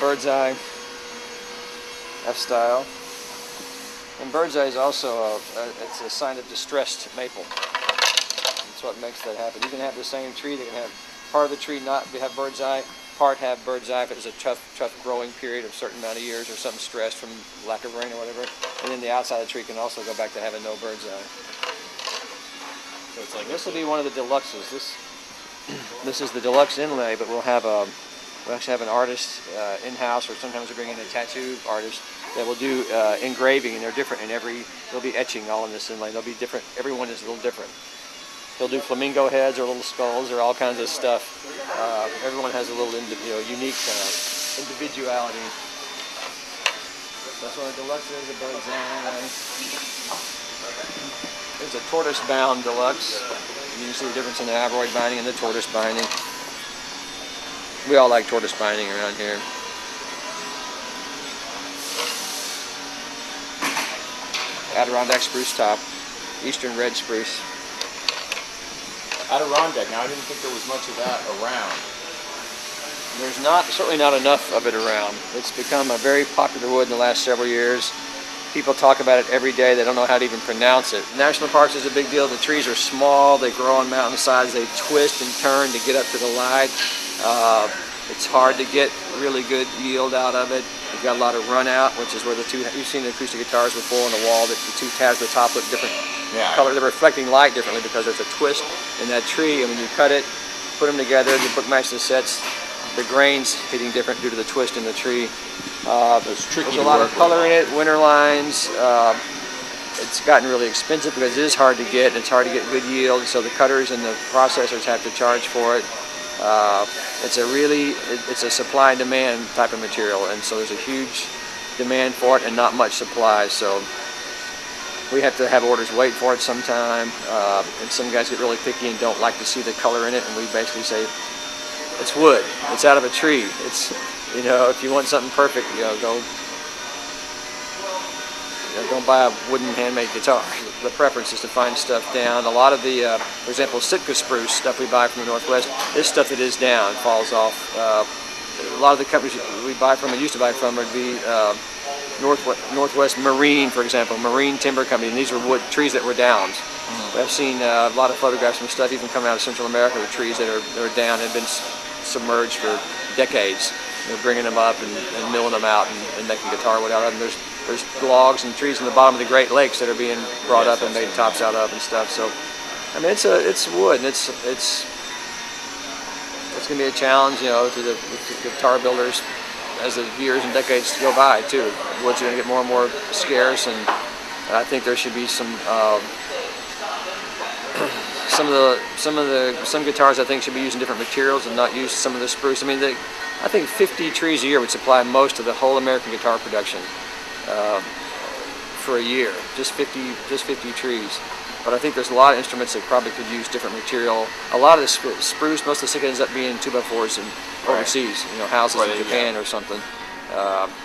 bird's eye, F-style. And bird's eye is also it's a sign of distressed maple. That's what makes that happen. You can have the same tree that can have part of the tree not have bird's eye, part have bird's eye if it's a tough growing period of a certain amount of years or something stressed from lack of rain or whatever. And then the outside of the tree can also go back to having no bird's eye. So it's like this will be one of the deluxes. This is the deluxe inlay, but we'll actually have an artist in-house, or sometimes we bring in a tattoo artist that will do engraving, and they're different in they'll be etching all in this inlay. They'll be different. Everyone is a little different. He'll do flamingo heads or little skulls or all kinds of stuff. Everyone has a little unique individuality. That's what a deluxe is, a bird's eye. There's a tortoise-bound deluxe. You can see the difference in the Avroid binding and the tortoise binding. We all like tortoise binding around here. Adirondack spruce top, eastern red spruce. Adirondack. Now I didn't think there was much of that around. There's certainly not enough of it around. It's become a very popular wood in the last several years. People talk about it every day. They don't know how to even pronounce it. National parks is a big deal. The trees are small. They grow on mountainsides. They twist and turn to get up to the light. It's hard to get really good yield out of it. You've got a lot of run out, which is where you've seen the acoustic guitars before on the wall, that the two tabs at the top look different color. They're reflecting light differently because there's a twist in that tree. And when you cut it, put them together, you match the sets, the grains hitting different due to the twist in the tree. There's a lot of color in it, winter lines. It's gotten really expensive because it is hard to get, and it's hard to get good yield, so the cutters and the processors have to charge for it. It's a supply and demand type of material, and so there's a huge demand for it and not much supply, so we have to have orders wait for it sometime, and some guys get really picky and don't like to see the color in it, and we basically say, it's wood, it's out of a tree, if you want something perfect, don't buy a wooden handmade guitar. The preference is to find stuff down. A lot of the, for example, Sitka spruce stuff we buy from the Northwest, this stuff that is down falls off. A lot of the companies we buy from, and used to buy from, would be Northwest Marine, for example, Marine Timber Company, and these were wood trees that were downed. I've seen a lot of photographs and stuff even coming out of Central America with trees that are down and have been submerged for decades. They're bringing them up and milling them out and making guitar wood out of them. There's logs and trees in the bottom of the Great Lakes that are being brought up and made tops out of and stuff. So, I mean, it's wood, and it's going to be a challenge, to the guitar builders as the years and decades go by too. Wood's going to get more and more scarce, and I think there should be some guitars I think should be using different materials and not use some of the spruce. I mean, I think 50 trees a year would supply most of the whole American guitar production for a year. Just 50 trees. But I think there's a lot of instruments that probably could use different material. A lot of the spruce, most of the stick ends up being 2x4s and overseas, houses in Japan or something.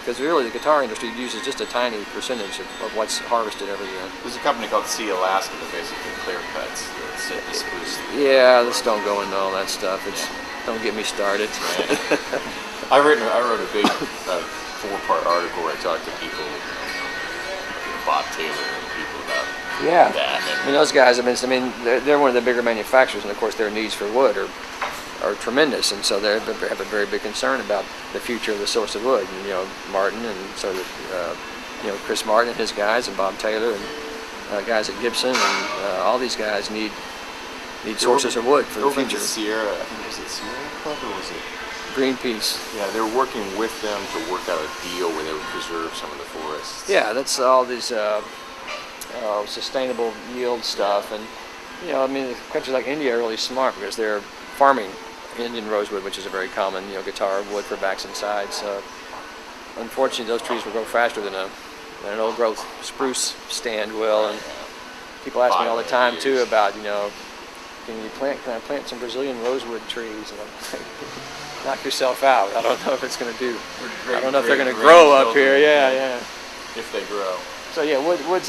Because really the guitar industry uses just a tiny percentage of what's harvested every year. There's a company called Sea Alaska that basically clear cuts the spruce. Yeah, let's don't go into all that stuff. Don't get me started. I wrote a big 4-part article where I talked to people, Bob Taylor and people about that. I mean, those guys, they're one of the bigger manufacturers, and of course their needs for wood are tremendous, and so they have a very big concern about the future of the source of wood. And, Martin, and so Chris Martin and his guys, and Bob Taylor, and guys at Gibson, and all these guys need sources of wood for the future. Sierra, I think was it Sierra Club or was it Greenpeace? Yeah, they were working with them to work out a deal where they would preserve some of the forests. Yeah, that's all these sustainable yield stuff, and countries like India are really smart because they're farming Indian rosewood, which is a very common guitar wood for backs and sides. Unfortunately, those trees will grow faster than an old growth spruce stand will, and people ask me all the time too about can I plant some Brazilian rosewood trees? And I'm like, knock yourself out. I don't know if it's going to do. I don't know if they're going to grow up here. Yeah. If they grow. So yeah, wood's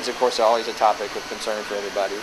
of course always a topic of concern for everybody.